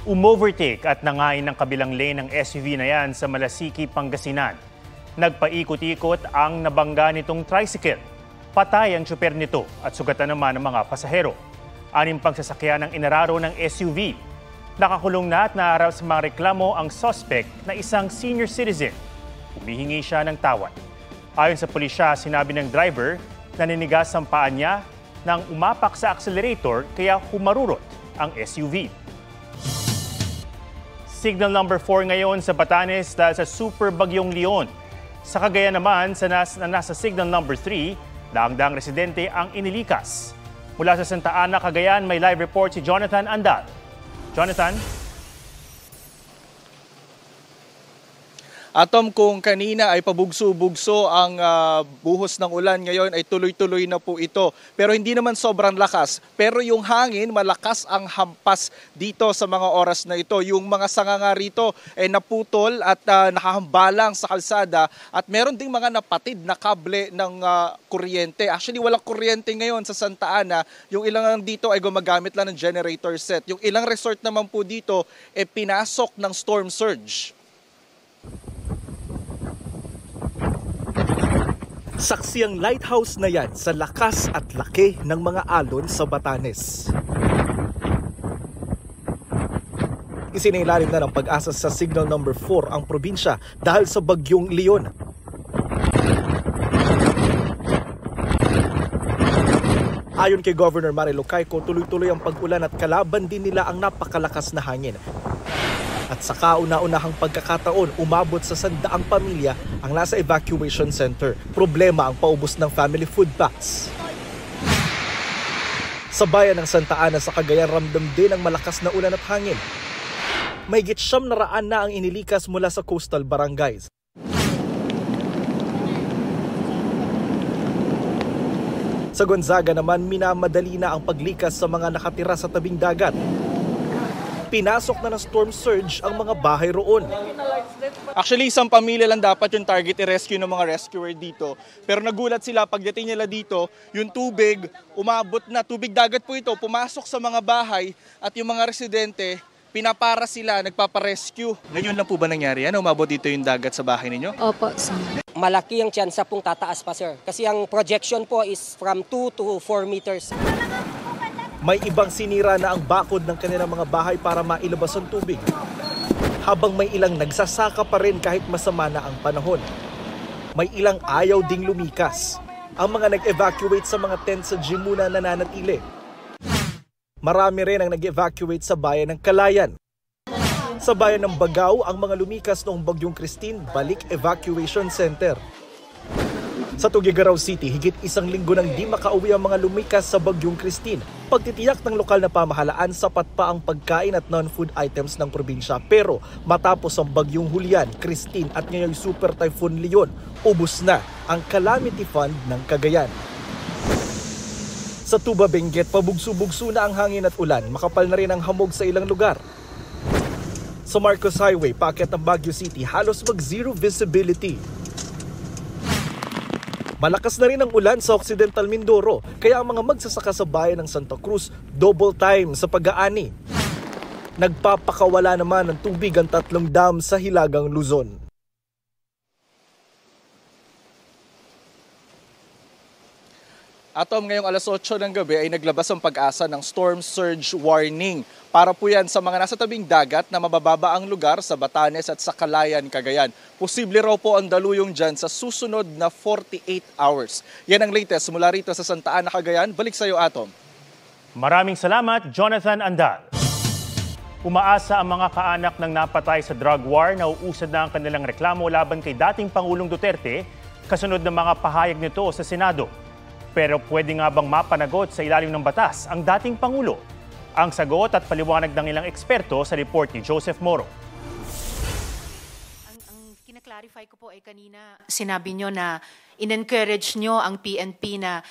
Umovertake at nangain ng kabilang lane ng SUV na yan sa Malasiki, Pangasinan. Nagpaikot-ikot ang nabangga nitong tricycle. Patay ang tsuper nito at sugatan naman ng mga pasahero. 6 pang sasakyan ang inararo ng SUV. Nakakulong na at naharap sa mga reklamo ang suspect na isang senior citizen. Humihingi siya ng tawad. Ayon sa pulisya, sinabi ng driver na ninigas ang paa niya nang umapak sa accelerator kaya humarurot ang SUV. Signal number 4 ngayon sa Batanes dahil sa super bagyong Leon. Sa Cagayan naman, nasa signal number 3, daang-daang residente ang inilikas. Mula sa Santa Ana, Cagayan, may live report si Jonathan Andal. Jonathan? Atom, kung kanina ay pabugso-bugso ang buhos ng ulan, ngayon ay tuloy-tuloy na po ito. Pero hindi naman sobrang lakas. Pero yung hangin, malakas ang hampas dito sa mga oras na ito. Yung mga sanga nga rito ay naputol at nakahambalang sa kalsada. At meron ding mga napatid na kable ng kuryente. Actually, walang kuryente ngayon sa Santa Ana. Yung ilang dito ay gumagamit lang ng generator set. Yung ilang resort naman po dito ay pinasok ng storm surge. Saksi ang lighthouse na yan sa lakas at laki ng mga alon sa Batanes. Isinailalim na ng Pag-asa sa signal number 4 ang probinsya dahil sa bagyong Leon. Ayon kay Governor Mari Locaico, tuloy-tuloy ang pag-ulan at kalaban din nila ang napakalakas na hangin. At sa kauna-unahang pagkakataon, umabot sa 100 pamilya ang nasa evacuation center. Problema ang paubos ng family food packs. Sa bayan ng Santa Ana sa Cagayan, ramdam din ang malakas na ulan at hangin. Mahigit 700 na ang inilikas mula sa coastal barangays. Sa Gonzaga naman, minamadali na ang paglikas sa mga nakatira sa tabing dagat. Pinasok na ng storm surge ang mga bahay roon. Actually, isang pamilya lang dapat yung target i-rescue ng mga rescuer dito. Pero nagulat sila pagdating nila dito, yung tubig, umabot na. Tubig dagat po ito, pumasok sa mga bahay at yung mga residente, pinapara sila, nagpaparescue. Ngayon lang po ba nangyari yan? Umabot dito yung dagat sa bahay ninyo? Opo, sir. Malaki ang tsansa pong tataas pa, sir. Kasi ang projection po is from 2 to 4 meters. May ibang sinira na ang bakod ng kanilang mga bahay para mailabas ang tubig. Habang may ilang nagsasaka pa rin kahit masama na ang panahon. May ilang ayaw ding lumikas. Ang mga nag-evacuate sa mga tent sa gym muna nananatili. Marami rin ang nag-evacuate sa bayan ng Kalayan. Sa bayan ng Bagao, ang mga lumikas noong Bagyong Christine, balik evacuation center. Sa Tuguegarao City, higit 1 linggo nang di makauwi ang mga lumikas sa Bagyong Christine. Pagtitiyak ng lokal na pamahalaan, sapat pa ang pagkain at non-food items ng probinsya. Pero matapos ang Bagyong Julian, Christine at ngayong Super Typhoon Leon, ubos na ang calamity fund ng Cagayan. Sa Tuba Benguet, pabugso-bugso na ang hangin at ulan. Makapal na rin ang hamog sa ilang lugar. Sa Marcos Highway, paakyat ng Baguio City, halos mag-zero visibility. Malakas na rin ang ulan sa Occidental Mindoro, kaya ang mga magsasaka sa bayan ng Santa Cruz, double time sa pag-aani. Nagpapakawala naman ng tubig ang 3 dam sa Hilagang Luzon. Atom, ngayong alas 8 ng gabi ay naglabas ang Pag-asa ng storm surge warning. Para po yan sa mga nasa tabing dagat na mabababa ang lugar sa Batanes at sa Calayan, Cagayan. Posible raw po ang daluyong dyan sa susunod na 48 hours. Yan ang latest mula rito sa Santa Ana, Cagayan. Balik sa iyo, Atom. Maraming salamat, Jonathan Andal. Umaasa ang mga kaanak ng napatay sa drug war na uusad na ang kanilang reklamo laban kay dating Pangulong Duterte kasunod ng mga pahayag nito sa Senado. Pero pwede nga bang mapanagot sa ilalim ng batas ang dating Pangulo? Ang sagot at paliwanag ng ilang eksperto sa report ni Joseph Moro. Ang kinaklarify ko po ay kanina, sinabi nyo na in-encourage nyo ang PNP na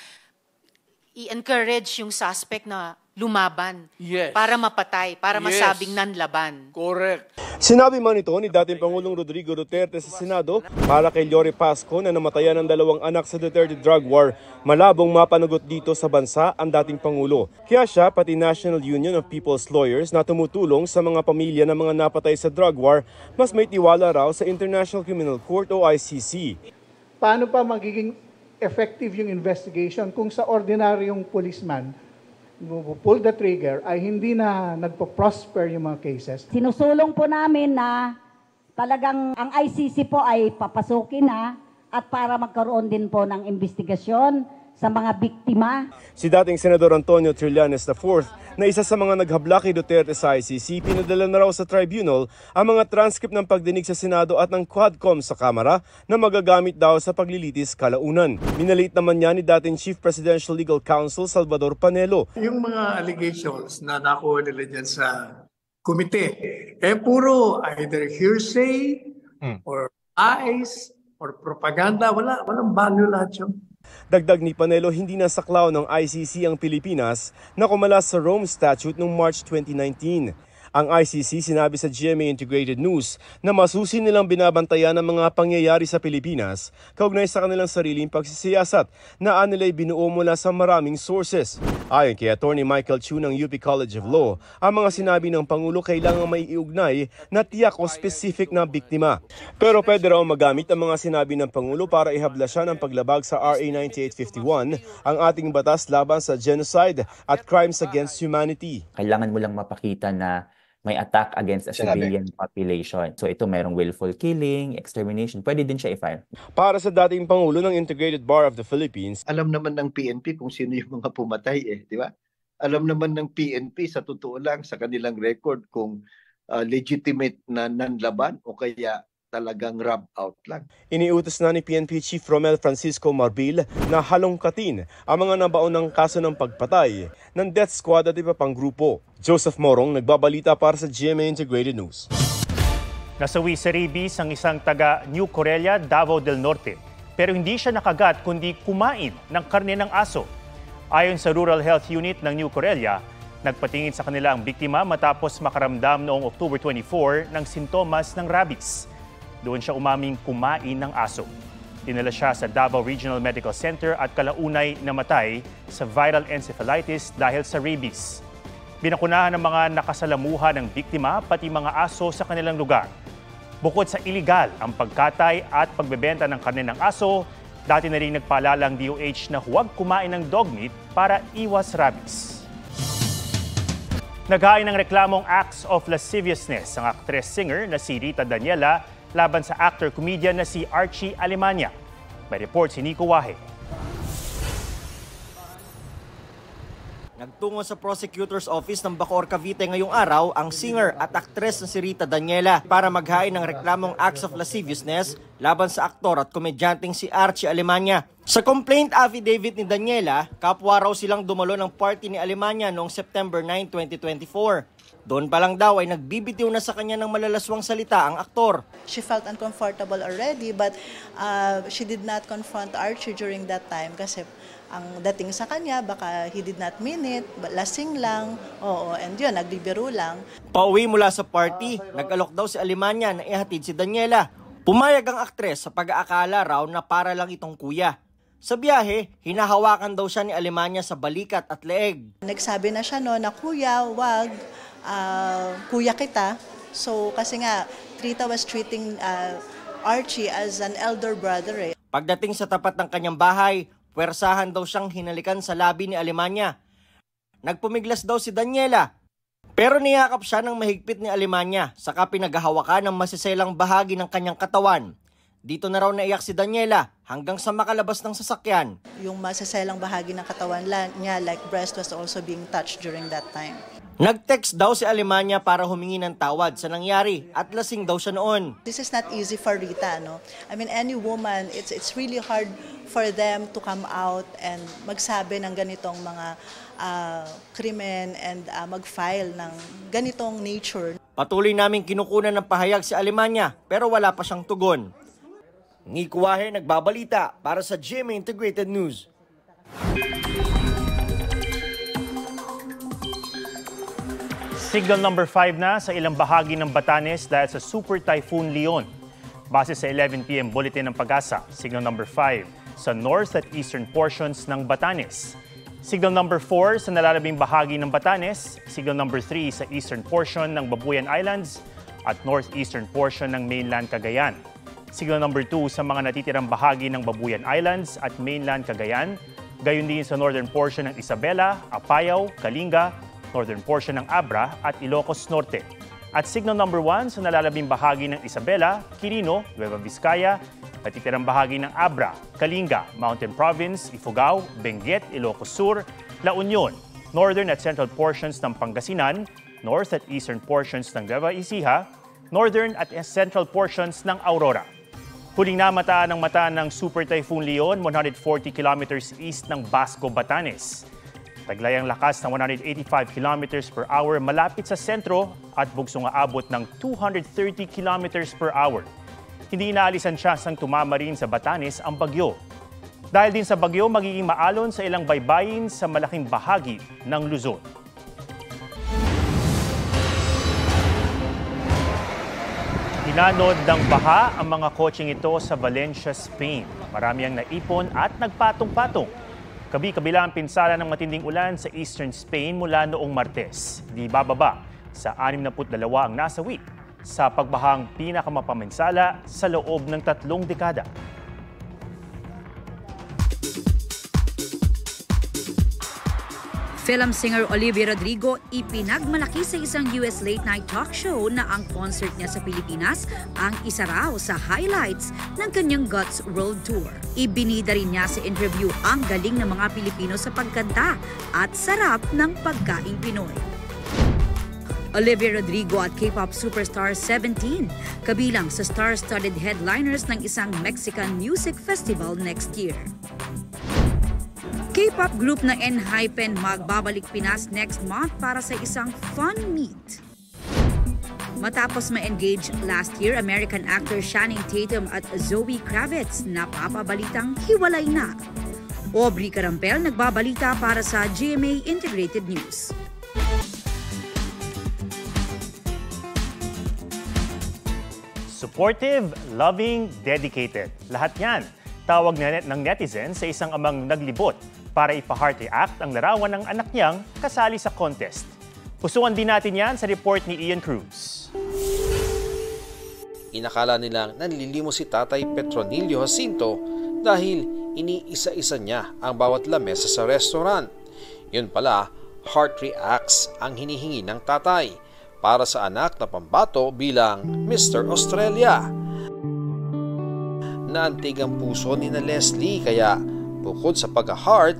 i-encourage yung suspect na lumaban Yes. para mapatay, para Yes. masabing nanlaban. Correct. Sinabi man ito ni dating Pangulong Rodrigo Duterte sa Senado para kay Lori Pasco na namatayan ng 2 anak sa Duterte drug war. Malabong mapanagot dito sa bansa ang dating Pangulo. Kaya siya, pati National Union of People's Lawyers na tumutulong sa mga pamilya ng mga napatay sa drug war, mas may tiwala raw sa International Criminal Court o ICC. Paano pa magiging effective yung investigation kung sa ordinaryong policeman pull the trigger ay hindi na nagpo-prosper yung mga cases? Sinusulong po namin na talagang ang ICC po ay papasukin na at para magkaroon din po ng investigasyon sa mga biktima. Si dating Senador Antonio Trillanes IV na isa sa mga naghabla kay Duterte sa ICC, pinadala na raw sa tribunal ang mga transcript ng pagdinig sa Senado at ng Quadcom sa Kamara na magagamit daw sa paglilitis kalaunan. Minalate naman niya ni dating Chief Presidential Legal Counsel Salvador Panelo. Yung mga allegations na nakuha nila dyan sa komite, puro either hearsay or lies or propaganda. Walang value lahat yun. Dagdag ni Panelo, hindi na saklaw ng ICC ang Pilipinas na kumalas sa Rome Statute noong March 2019. Ang ICC sinabi sa GMA Integrated News na masusi nilang binabantayan ang mga pangyayari sa Pilipinas kaugnay sa kanilang sariling pagsisiyasat na anilay binuo mula sa maraming sources. Ayon kay Attorney Michael Chu ng UP College of Law, ang mga sinabi ng Pangulo kailangan may iugnay na tiyak o specific na biktima. Pero pwede raw magamit ang mga sinabi ng Pangulo para ihabla siya ng paglabag sa RA 9851, ang ating batas laban sa genocide at crimes against humanity. Kailangan mo lang mapakita na may attack against a civilian population. So ito mayroong willful killing, extermination, pwede din siya i-file. Para sa dating Pangulo ng Integrated Bar of the Philippines, alam naman ng PNP kung sino yung mga pumatay di ba? Alam naman ng PNP sa totoo lang sa kanilang record kung legitimate na nanlaban o kaya talagang rub out lang. Iniutos na ni PNP Chief Romel Francisco Marbil na halongkatin ang mga nabaon ng kaso ng pagpatay ng death squad at iba pang grupo. Joseph Morong, nagbabalita para sa GMA Integrated News. Nasawi sa rabies ang isang taga New Corelia, Davao del Norte. Pero hindi siya nakagat kundi kumain ng karne ng aso. Ayon sa Rural Health Unit ng New Corelia, nagpatingin sa kanila ang biktima matapos makaramdam noong October 24 ng sintomas ng rabies. Doon siya umaming kumain ng aso. Dinala siya sa Davao Regional Medical Center at kalaunay namatay sa viral encephalitis dahil sa rabies. Binakunahan ng mga nakasalamuha ng biktima pati mga aso sa kanilang lugar. Bukod sa iligal ang pagkatay at pagbebenta ng karne ng aso, dati na rin nagpaalala ang DOH na huwag kumain ng dog meat para iwas rabies. Naghain ng reklamong acts of lasciviousness ang actress-singer na si Rita Daniela laban sa actor-comedian na si Archie Alemania. May report si Nico Wahe. Nagtungo sa prosecutor's office ng Bacoor, Cavite ngayong araw ang singer at aktres na si Rita Daniela para maghain ng reklamong acts of lasciviousness laban sa aktor at komedyanteng si Archie Alemania. Sa complaint affidavit ni Daniela, kapwa raw silang dumalo ng party ni Alemania noong September 9, 2024. Doon pa lang daw ay nagbibitiw na sa kanya ng malalaswang salita ang aktor. She felt uncomfortable already but she did not confront Archie during that time kasi ang dating sa kanya baka he did not mean it, lasing lang, and yun, nagbibiro lang. Pauwi mula sa party, nag-alok daw si Alemania na ihatid si Daniela. Pumayag ang aktres sa pag-aakala raw na para lang itong kuya. Sa biyahe, hinahawakan daw siya ni Alemania sa balikat at leeg. Nagsabi na siya na kuya, wag, kuya kita. So kasi nga, Rita was treating Archie as an elder brother. Pagdating sa tapat ng kanyang bahay, puwersahan daw siyang hinalikan sa labi ni Alemania. Nagpumiglas daw si Daniela, pero niyakap siya ng mahigpit ni Alemania, saka pinaghahawakan ng masiselang bahagi ng kanyang katawan. Dito na raw naiyak si Daniela hanggang sa makalabas ng sasakyan. Yung masiselang bahagi ng katawan niya, like breast, was also being touched during that time. Nag-text daw si Alemania para humingi ng tawad sa nangyari at lasing daw siya noon. This is not easy for Rita, no? I mean, any woman, it's really hard for them to come out and magsabi ng ganitong mga krimen and mag-file ng ganitong nature. Patuloy namin kinukunan ng pahayag si Alemania pero wala pa siyang tugon. Nico Wahe, nagbabalita para sa GMA Integrated News. Signal number 5 na sa ilang bahagi ng Batanes dahil sa Super Typhoon Leon. Base sa 11 p.m. bulletin ng Pag-asa, signal number 5 sa north at eastern portions ng Batanes. Signal number 4 sa nalalabing bahagi ng Batanes, signal number 3 sa eastern portion ng Babuyan Islands at northeastern portion ng mainland Cagayan. Signal number 2 sa mga natitirang bahagi ng Babuyan Islands at mainland Cagayan, gayon din sa northern portion ng Isabela, Apayao, Kalinga, northern portion ng Abra at Ilocos Norte. At signal number 1 sa nalalabing bahagi ng Isabela, Quirino, Nueva Vizcaya, natitirang bahagi ng Abra, Kalinga, Mountain Province, Ifugao, Benguet, Ilocos Sur, La Union, northern at central portions ng Pangasinan, north at eastern portions ng Nueva Ecija, northern at central portions ng Aurora. Huling namataan ng mata ng Super Typhoon Leon, 140 kilometers east ng Basco, Batanes. Taglay ang lakas ng 185 kilometers per hour malapit sa sentro at bugsong aabot ng 230 kilometers per hour. Hindi inaalisan siya sang tumama rin sa Batanes ang bagyo. Dahil din sa bagyo, magiging maalon sa ilang baybayin sa malaking bahagi ng Luzon. Hinanod ng baha ang mga kotseng ito sa Valencia, Spain. Marami ang naipon at nagpatong-patong. Kabi-kabila ang pinsala ng matinding ulan sa eastern Spain mula noong Martes. Di bababa sa 62 ang nasawi sa pagbahang pinakamapaminsala sa loob ng 3 dekada. Film singer Olivia Rodrigo ipinagmalaki sa isang US late-night talk show na ang concert niya sa Pilipinas ang isa raw sa highlights ng kanyang Guts World Tour. Ibinida rin niya sa interview ang galing ng mga Pilipino sa pagkanta at sarap ng pagkaing Pinoy. Olivia Rodrigo at K-pop superstar 17, kabilang sa star-studded headliners ng isang Mexican music festival next year. K-pop group na ENHYPEN magbabalik Pinas next month para sa isang fun meet. Matapos ma-engage last year, American actor Channing Tatum at Zoe Kravitz napapabalitang hiwalay na. Aubrey Carampel nagbabalita para sa GMA Integrated News. Supportive, loving, dedicated. Lahat yan. Tawag ng netizen sa isang amang naglibot para ipa-heart react ang larawan ng anak niyang kasali sa contest. Pusuan din natin yan sa report ni Ian Cruz. Inakala nilang nanlilimo si Tatay Petronilio Jacinto dahil iniisa-isa niya ang bawat lamesa sa restaurant. Yun pala, heart reacts ang hinihingi ng tatay para sa anak na pambato bilang Mr. Australia. Naantig ang puso ni na Leslie kaya bukod sa pag-heart,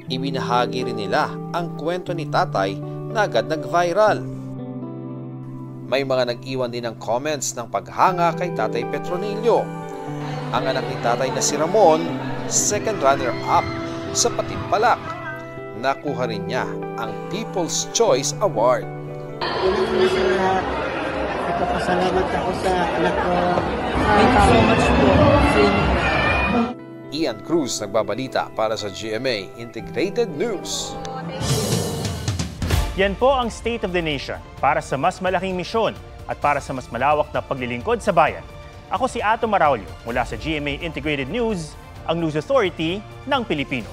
ibinahagi rin nila ang kwento ni tatay na agad nag-viral. May mga nag-iwan din ng comments ng paghanga kay Tatay Petronilio. Ang anak ni tatay na si Ramon, second runner-up sa Patimpalak. Nakuha rin niya ang People's Choice Award. Una sa lahat, nagpapasalamat ako sa anak ko. Thank you so much po. Ian Cruz nagbabalita para sa GMA Integrated News. Yan po ang State of the Nation para sa mas malaking misyon at para sa mas malawak na paglilingkod sa bayan. Ako si Ato Maraulio mula sa GMA Integrated News, ang News Authority ng Pilipino.